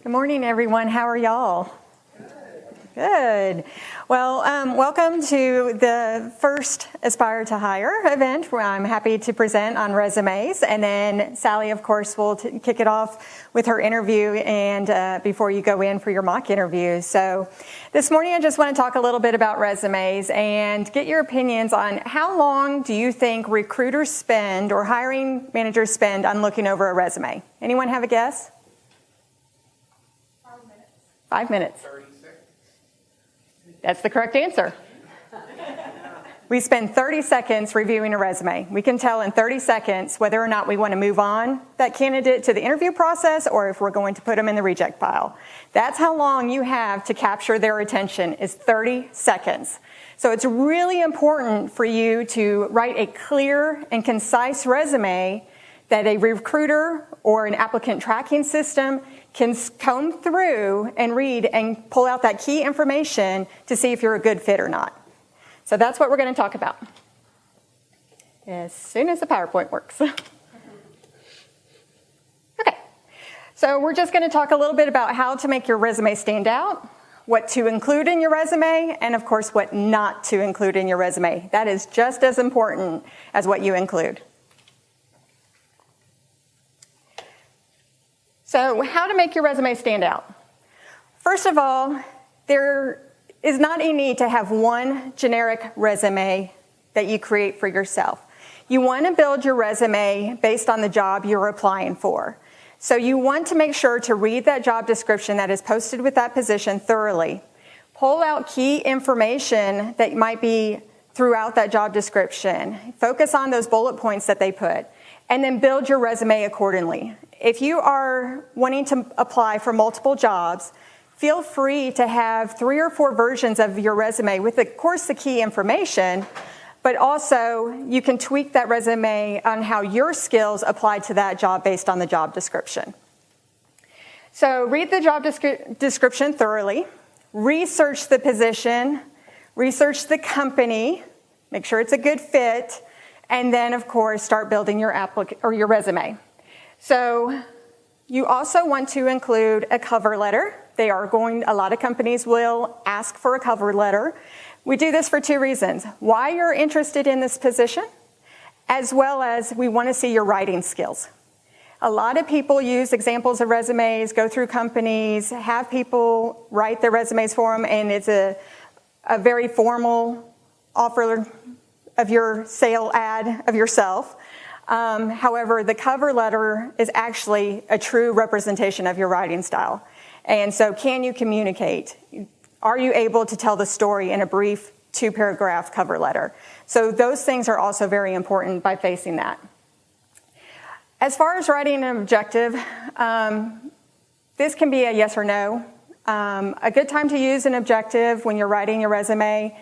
Good morning, everyone. How are y'all? Good. Well, welcome to the first Aspire to Hire event where I'm happy to present on resumes. And then Sally, of course, will kick it off with her interview and before you go in for your mock interview. So this morning, I just want to talk a little bit about resumes and get your opinions on how long do you think recruiters spend or hiring managers spend on looking over a resume? Anyone have a guess? 5 minutes. 30 seconds. That's the correct answer. We spend 30 seconds reviewing a resume. We can tell in 30 seconds whether or not we want to move on that candidate to the interview process or if we're going to put them in the reject pile. That's how long you have to capture their attention is 30 seconds. So it's really important for you to write a clear and concise resume that a recruiter or an applicant tracking system can comb through and read and pull out that key information to see if you're a good fit or not. So that's what we're going to talk about as soon as the PowerPoint works. Okay, so we're just going to talk a little bit about how to make your resume stand out, what to include in your resume, and of course what not to include in your resume. That is just as important as what you include. So how to make your resume stand out? First of all, there is not a need to have one generic resume that you create for yourself. You want to build your resume based on the job you're applying for. So you want to make sure to read that job description that is posted with that position thoroughly. Pull out key information that might be throughout that job description. Focus on those bullet points that they put, and then build your resume accordingly. If you are wanting to apply for multiple jobs, feel free to have 3 or 4 versions of your resume with, of course, the key information, but also you can tweak that resume on how your skills apply to that job based on the job description. So read the job description thoroughly, research the position, research the company, make sure it's a good fit, and then, of course, start building your resume. So you also want to include a cover letter. A lot of companies will ask for a cover letter. We do this for 2 reasons. Why you're interested in this position, as well as we want to see your writing skills. A lot of people use examples of resumes, go through companies, have people write their resumes for them, and it's a very formal offer of your sale ad of yourself. However, the cover letter is actually a true representation of your writing style. And so can you communicate? Are you able to tell the story in a brief 2-paragraph cover letter? So those things are also very important by facing that. As far as writing an objective, this can be a yes or no. A good time to use an objective when you're writing your resume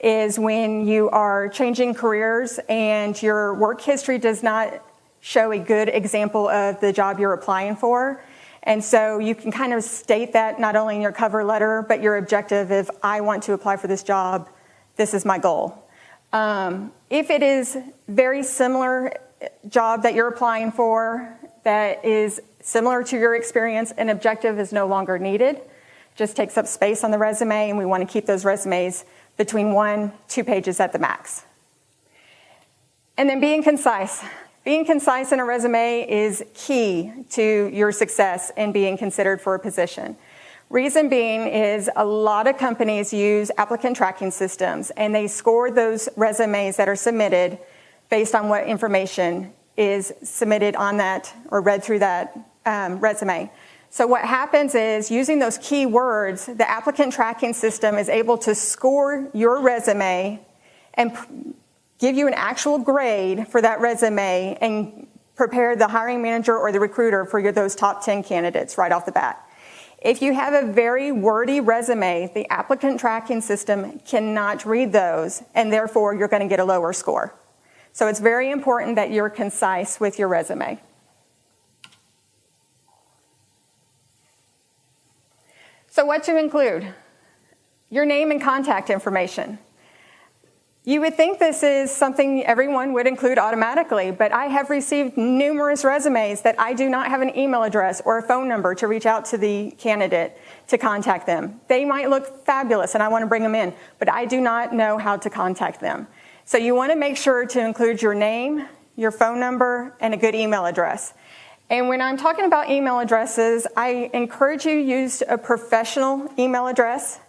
is when you are changing careers and your work history does not show a good example of the job you're applying for. And so you can kind of state that not only in your cover letter, but your objective if I want to apply for this job, this is my goal. If it is very similar job that you're applying for that is similar to your experience, an objective is no longer needed. Just takes up space on the resume, and we want to keep those resumes between 1-2 pages at the max. And then being concise. Being concise in a resume is key to your success in being considered for a position. Reason being is a lot of companies use applicant tracking systems, and they score those resumes that are submitted based on what information is submitted on that or read through that resume. So what happens is, using those key words, the applicant tracking system is able to score your resume and give you an actual grade for that resume and prepare the hiring manager or the recruiter for those top 10 candidates right off the bat. If you have a very wordy resume, the applicant tracking system cannot read those, and therefore you're going to get a lower score. So it's very important that you're concise with your resume. So what to include? Your name and contact information. You would think this is something everyone would include automatically, but I have received numerous resumes that I do not have an email address or a phone number to reach out to the candidate to contact them. They might look fabulous and I want to bring them in, but I do not know how to contact them. So you want to make sure to include your name, your phone number, and a good email address. And when I'm talking about email addresses, I encourage you to use a professional email address.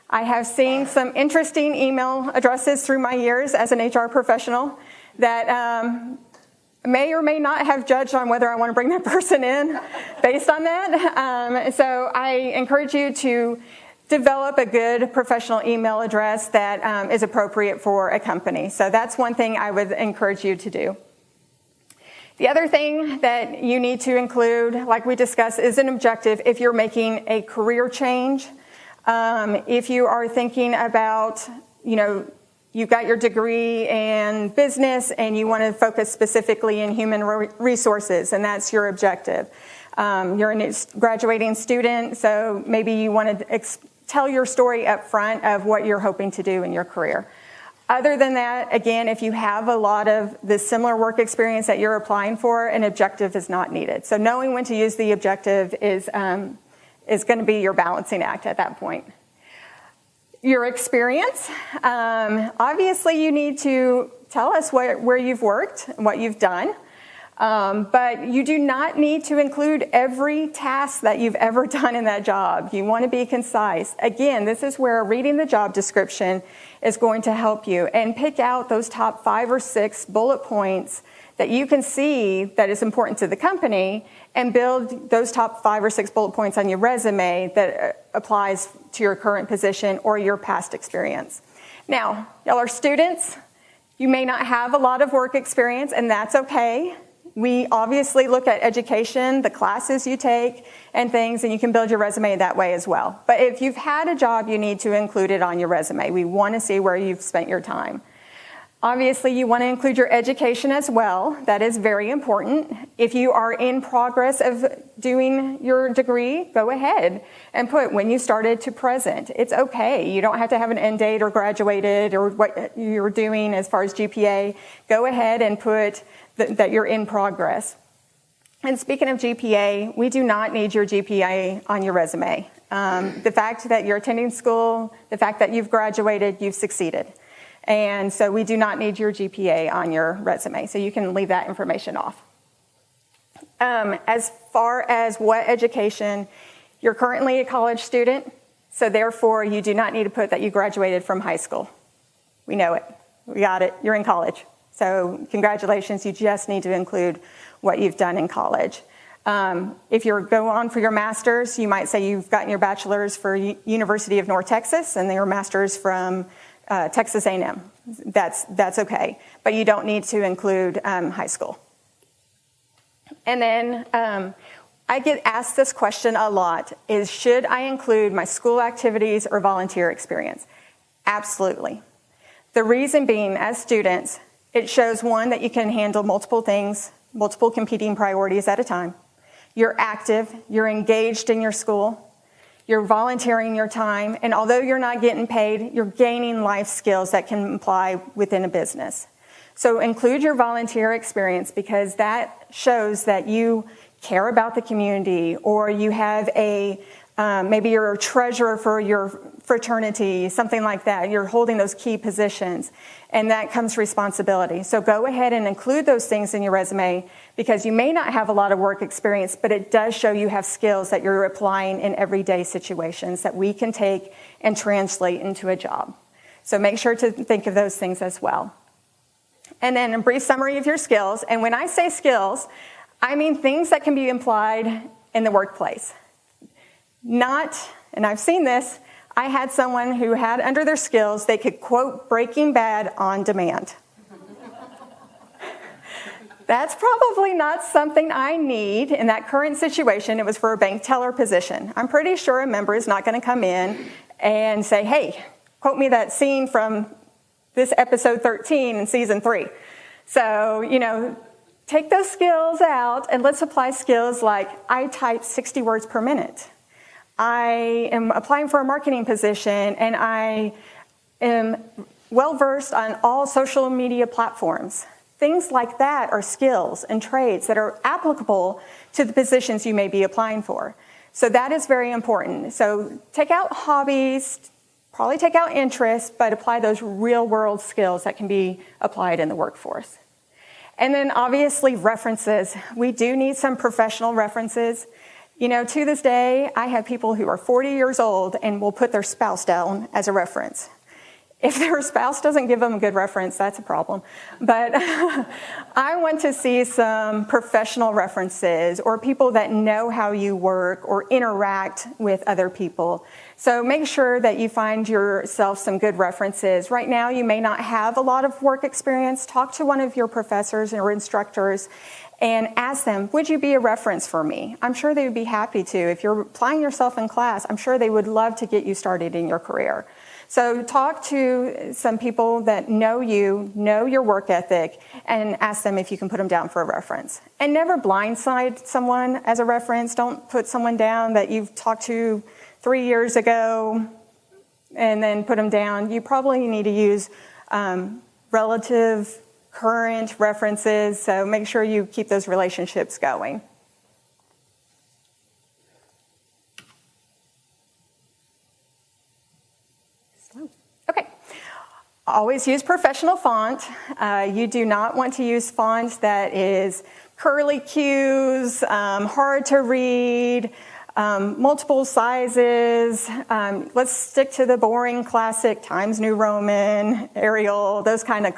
I have seen some interesting email addresses through my years as an HR professional that may or may not have judged on whether I want to bring that person in based on that. So I encourage you to develop a good professional email address that is appropriate for a company. So that's one thing I would encourage you to do. The other thing that you need to include, like we discussed, is an objective if you're making a career change. If you are thinking about, you've got your degree in business and you want to focus specifically in human resources, and that's your objective. You're a new graduating student, so maybe you want to tell your story up front of what you're hoping to do in your career. Other than that, again, if you have a lot of the similar work experience that you're applying for, an objective is not needed. So knowing when to use the objective is going to be your balancing act at that point. Your experience, obviously you need to tell us where you've worked and what you've done, but you do not need to include every task that you've ever done in that job. You want to be concise. Again, this is where reading the job description is going to help you, and pick out those top 5 or 6 bullet points that you can see that is important to the company, and build those top 5 or 6 bullet points on your resume that applies to your current position or your past experience. Now, y'all are students. You may not have a lot of work experience, and that's okay. We obviously look at education, the classes you take, and things, and you can build your resume that way as well. But if you've had a job, you need to include it on your resume. We want to see where you've spent your time. Obviously, you want to include your education as well. That is very important. If you are in progress of doing your degree, go ahead and put when you started to present. It's okay. You don't have to have an end date or graduated or what you're doing as far as GPA. Go ahead and put that you're in progress. And speaking of GPA, we do not need your GPA on your resume. The fact that you're attending school, the fact that you've graduated, you've succeeded. And so we do not need your GPA on your resume, so you can leave that information off. As far as what education, you're currently a college student, so therefore you do not need to put that you graduated from high school. We know it. We got it. You're in college. So congratulations, you just need to include what you've done in college. If you go on for your master's, you might say you've gotten your bachelor's for University of North Texas and your master's from Texas A&M. That's okay, but you don't need to include high school. And then I get asked this question a lot, is should I include my school activities or volunteer experience? Absolutely. The reason being, as students, it shows, one, that you can handle multiple things, multiple competing priorities at a time. You're active, you're engaged in your school, you're volunteering your time, and although you're not getting paid, you're gaining life skills that can apply within a business. So include your volunteer experience, because that shows that you care about the community, or you have maybe you're a treasurer for your fraternity, something like that. You're holding those key positions, and that comes responsibility. So go ahead and include those things in your resume, because you may not have a lot of work experience, but it does show you have skills that you're applying in everyday situations that we can take and translate into a job. So make sure to think of those things as well. And then a brief summary of your skills. And when I say skills, I mean things that can be applied in the workplace. Not, and I've seen this, I had someone who had under their skills, they could quote Breaking Bad on demand. That's probably not something I need in that current situation. It was for a bank teller position. I'm pretty sure a member is not going to come in and say, hey, quote me that scene from this episode 13 in season 3. So, take those skills out and let's apply skills like I type 60 words per minute. I am applying for a marketing position and I am well-versed on all social media platforms. Things like that are skills and traits that are applicable to the positions you may be applying for. So that is very important. So take out hobbies, probably take out interests, but apply those real-world skills that can be applied in the workforce. And then obviously references. We do need some professional references. You know, to this day, I have people who are 40 years old and will put their spouse down as a reference. If their spouse doesn't give them a good reference, that's a problem. But I want to see some professional references or people that know how you work or interact with other people. So make sure that you find yourself some good references. Right now, you may not have a lot of work experience. Talk to one of your professors or instructors and ask them, would you be a reference for me? I'm sure they would be happy to. If you're applying yourself in class, I'm sure they would love to get you started in your career. So talk to some people that know you, know your work ethic, and ask them if you can put them down for a reference. And never blindside someone as a reference. Don't put someone down that you've talked to 3 years ago and then put them down. You probably need to use relative current references, so make sure you keep those relationships going. Okay, always use professional font. You do not want to use font that is curly cues, hard to read, multiple sizes. Let's stick to the boring classic Times New Roman, Arial, those kind of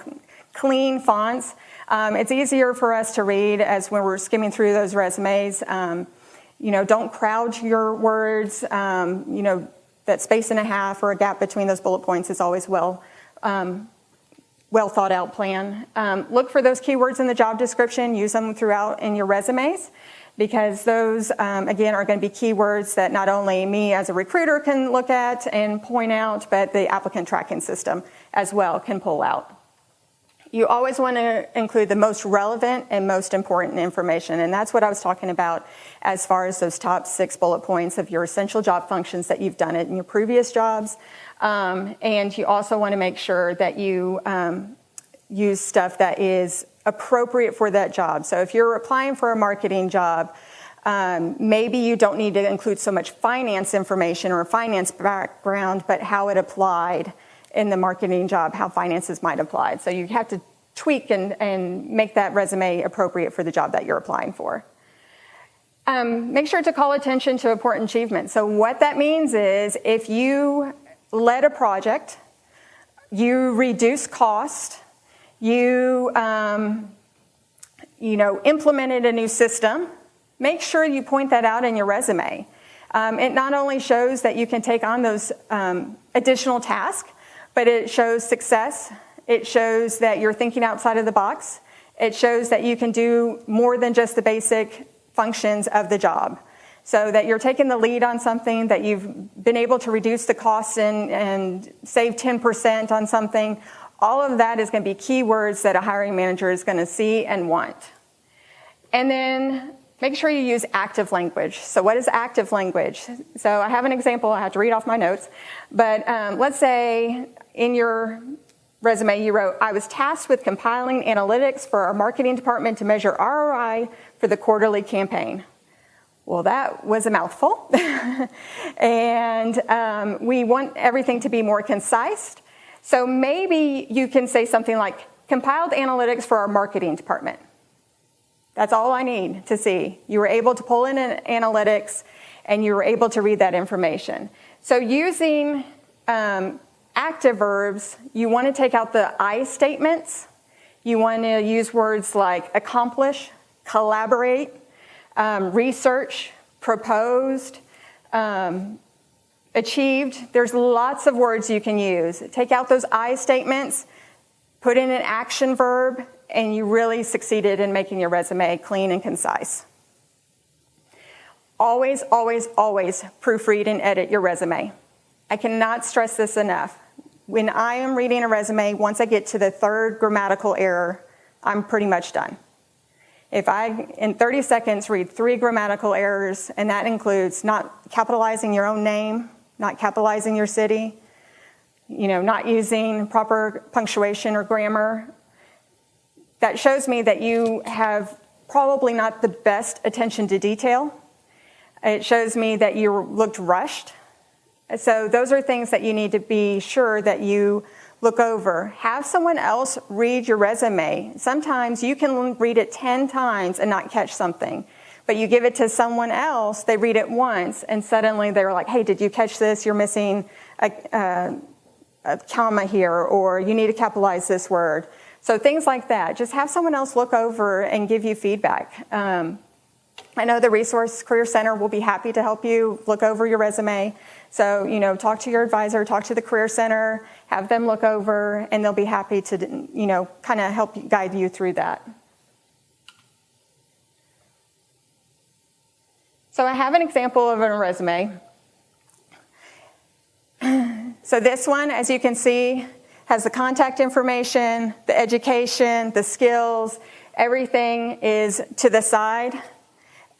clean fonts. It's easier for us to read as when we're skimming through those resumes. You know, don't crowd your words. You know, that space and a half or a gap between those bullet points is always well thought out plan. Look for those keywords in the job description. Use them throughout in your resumes because those, again, are going to be keywords that not only me as a recruiter can look at and point out, but the applicant tracking system as well can pull out. You always want to include the most relevant and most important information, and that's what I was talking about as far as those top 6 bullet points of your essential job functions that you've done it in your previous jobs. And you also want to make sure that you use stuff that is appropriate for that job. So if you're applying for a marketing job, maybe you don't need to include so much finance information or a finance background, but how it applied in the marketing job, how finances might apply. So you have to tweak and make that resume appropriate for the job that you're applying for. Make sure to call attention to important achievements. So what that means is if you led a project, you reduced cost, you implemented a new system, make sure you point that out in your resume. It not only shows that you can take on those additional tasks, but it shows success. It shows that you're thinking outside of the box. It shows that you can do more than just the basic functions of the job. So that you're taking the lead on something, that you've been able to reduce the costs and save 10% on something. All of that is going to be keywords that a hiring manager is going to see and want. And then make sure you use active language. So what is active language? So I have an example. I have to read off my notes. But let's say in your resume you wrote, I was tasked with compiling analytics for our marketing department to measure ROI for the quarterly campaign. Well, that was a mouthful. And we want everything to be more concise. So maybe you can say something like, compiled analytics for our marketing department. That's all I need to see. You were able to pull in an analytics and you were able to read that information. So using active verbs, you want to take out the I statements. You want to use words like accomplish, collaborate, research, proposed, achieved. There's lots of words you can use. Take out those I statements, put in an action verb, and you really succeeded in making your resume clean and concise. Always, always, always proofread and edit your resume. I cannot stress this enough. When I am reading a resume, once I get to the 3rd grammatical error, I'm pretty much done. If I, in 30 seconds, read 3 grammatical errors, and that includes not capitalizing your own name, not capitalizing your city, not using proper punctuation or grammar. That shows me that you have probably not the best attention to detail. It shows me that you looked rushed. So those are things that you need to be sure that you look over. Have someone else read your resume. Sometimes you can read it 10 times and not catch something. But you give it to someone else, they read it once, and suddenly they're like, hey, did you catch this? You're missing a comma here, or you need to capitalize this word. So things like that. Just have someone else look over and give you feedback. I know the Resource Career Center will be happy to help you look over your resume. So, talk to your advisor, talk to the Career Center, have them look over, and they'll be happy to, kind of help guide you through that. So I have an example of a resume. So this one, as you can see, has the contact information, the education, the skills, everything is to the side.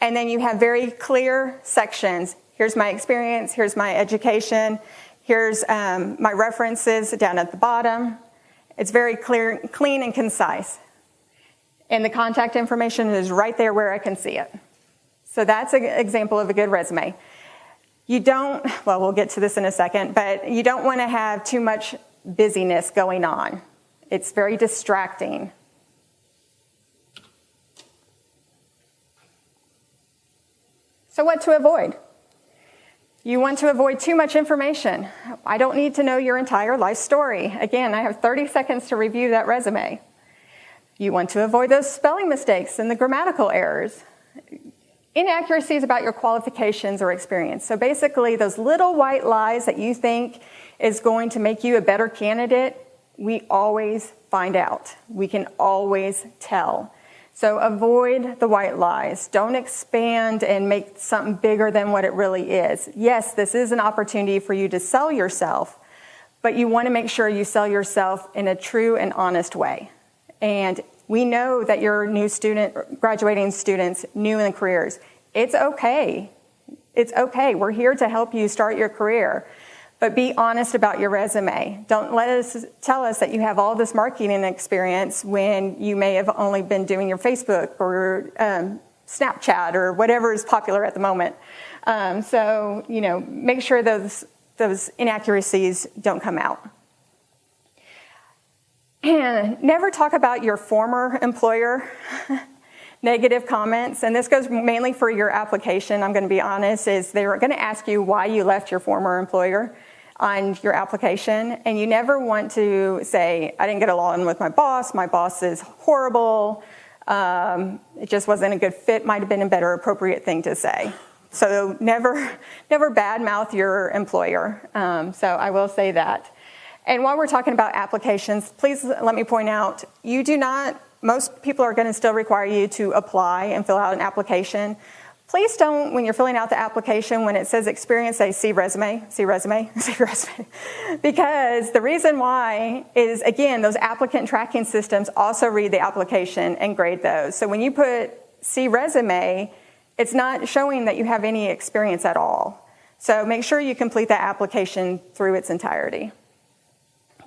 And then you have very clear sections. Here's my experience, here's my education, here's my references down at the bottom. It's very clear, clean and concise. And the contact information is right there where I can see it. So that's an example of a good resume. We'll get to this in a second, but you don't want to have too much busyness going on. It's very distracting. So what to avoid? You want to avoid too much information. I don't need to know your entire life story. Again, I have 30 seconds to review that resume. You want to avoid those spelling mistakes and the grammatical errors. Inaccuracies about your qualifications or experience. So basically, those little white lies that you think is going to make you a better candidate, we always find out. We can always tell. So avoid the white lies. Don't expand and make something bigger than what it really is. Yes, this is an opportunity for you to sell yourself, but you want to make sure you sell yourself in a true and honest way. And we know that you're graduating students, new in careers. It's okay. It's okay. We're here to help you start your career. But be honest about your resume. Don't let us tell us that you have all this marketing experience when you may have only been doing your Facebook or Snapchat or whatever is popular at the moment. So make sure those inaccuracies don't come out. And never talk about your former employer. Negative comments, and this goes mainly for your application, I'm going to be honest, is they're going to ask you why you left your former employer on your application, and you never want to say, I didn't get along with my boss is horrible, it just wasn't a good fit, might have been a better appropriate thing to say. So never badmouth your employer, so I will say that. And while we're talking about applications, please let me point out, most people are going to still require you to apply and fill out an application. Please don't, when you're filling out the application, when it says experience, say, see resume. Because the reason why is, again, those applicant tracking systems also read the application and grade those. So when you put see resume, it's not showing that you have any experience at all. So make sure you complete that application through its entirety.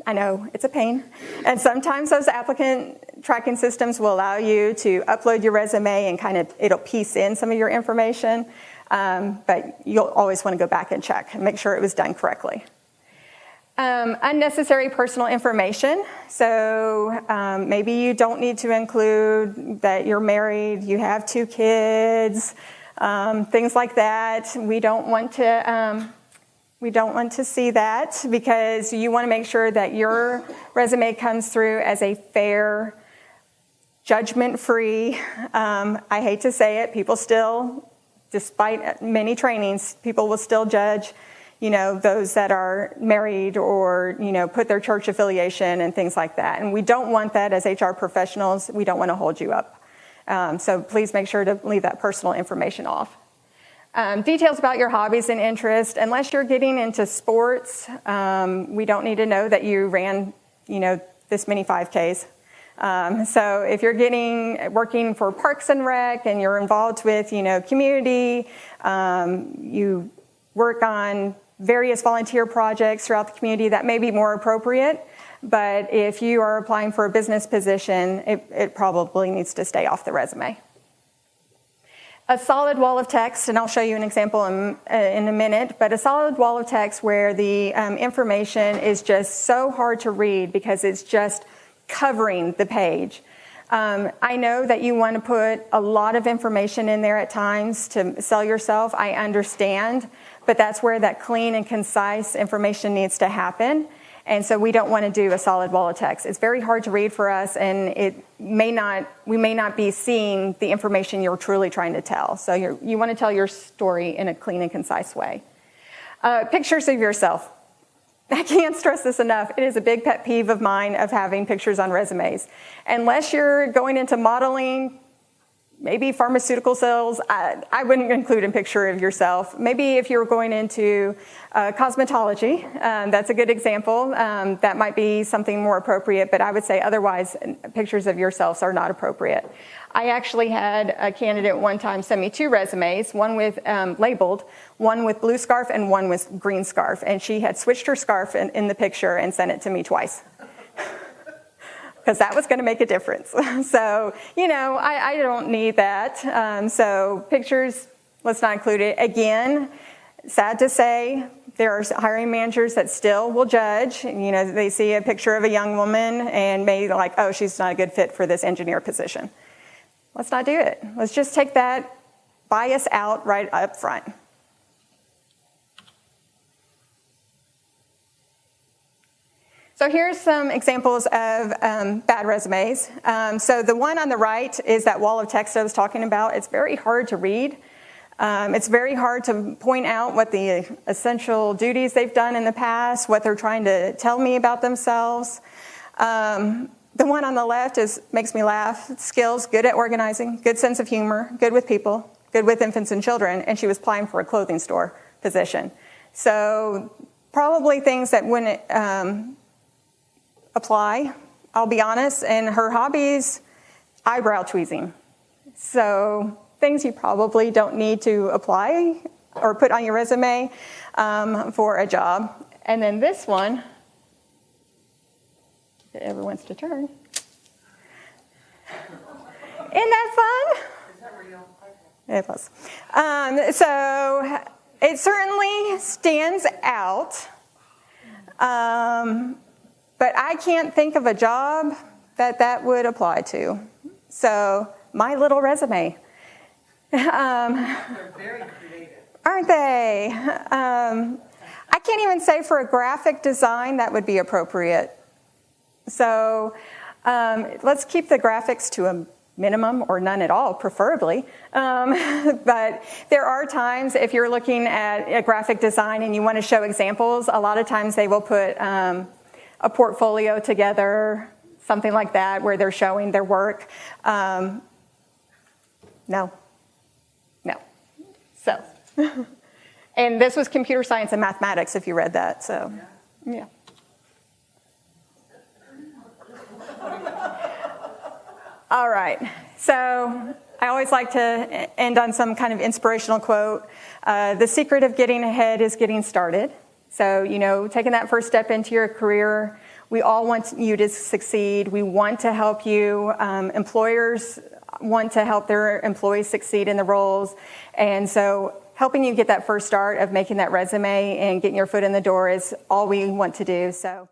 I know, it's a pain. And sometimes those applicant tracking systems will allow you to upload your resume and it'll piece in some of your information. But you'll always want to go back and check and make sure it was done correctly. Unnecessary personal information. So maybe you don't need to include that you're married, you have 2 kids, things like that. We don't want to see that because you want to make sure that your resume comes through as a fair, judgment-free. I hate to say it, people still, despite many trainings, people will still judge, those that are married or, put their church affiliation and things like that. And we don't want that as HR professionals. We don't want to hold you up. So please make sure to leave that personal information off. Details about your hobbies and interests. Unless you're getting into sports, we don't need to know that you ran, this many 5Ks. So if you're working for Parks and Rec and you're involved with, community, you work on various volunteer projects throughout the community, that may be more appropriate. But if you are applying for a business position, it probably needs to stay off the resume. A solid wall of text, and I'll show you an example in a minute, but a solid wall of text where the information is just so hard to read because it's just covering the page. I know that you want to put a lot of information in there at times to sell yourself. I understand, but that's where that clean and concise information needs to happen. And so we don't want to do a solid wall of text. It's very hard to read for us, and we may not be seeing the information you're truly trying to tell. So you want to tell your story in a clean and concise way. Pictures of yourself. I can't stress this enough. It is a big pet peeve of mine of having pictures on resumes. Unless you're going into modeling, maybe pharmaceutical sales, I wouldn't include a picture of yourself. Maybe if you're going into cosmetology, that's a good example. That might be something more appropriate, but I would say otherwise, pictures of yourselves are not appropriate. I actually had a candidate one time send me 2 resumes, one with labeled, one with blue scarf and one with green scarf. And she had switched her scarf in the picture and sent it to me twice. Because that was going to make a difference. So, I don't need that. So pictures, let's not include it. Again, sad to say, there are hiring managers that still will judge. They see a picture of a young woman and may be like, oh, she's not a good fit for this engineer position. Let's not do it. Let's just take that bias out right up front. So here's some examples of bad resumes. So the one on the right is that wall of text I was talking about. It's very hard to read. It's very hard to point out what the essential duties they've done in the past, what they're trying to tell me about themselves. The one on the left makes me laugh. Skills, good at organizing, good sense of humor, good with people, good with infants and children, and she was applying for a clothing store position. So probably things that wouldn't apply, I'll be honest, and her hobbies, eyebrow tweezing. So things you probably don't need to apply or put on your resume for a job. And then this one, if it ever wants to turn. Isn't that fun? Is that real? Okay. It was. So it certainly stands out. But I can't think of a job that would apply to. So my little resume. They're very creative. Aren't they? I can't even say for a graphic design that would be appropriate. So let's keep the graphics to a minimum or none at all, preferably. But there are times if you're looking at a graphic design and you want to show examples, a lot of times they will put a portfolio together, something like that, where they're showing their work. No. So, and this was computer science and mathematics, if you read that. So, yeah. All right. So I always like to end on some kind of inspirational quote. The secret of getting ahead is getting started. So, taking that first step into your career, we all want you to succeed. We want to help you. Employers want to help their employees succeed in the roles. And so helping you get that first start of making that resume and getting your foot in the door is all we want to do. So.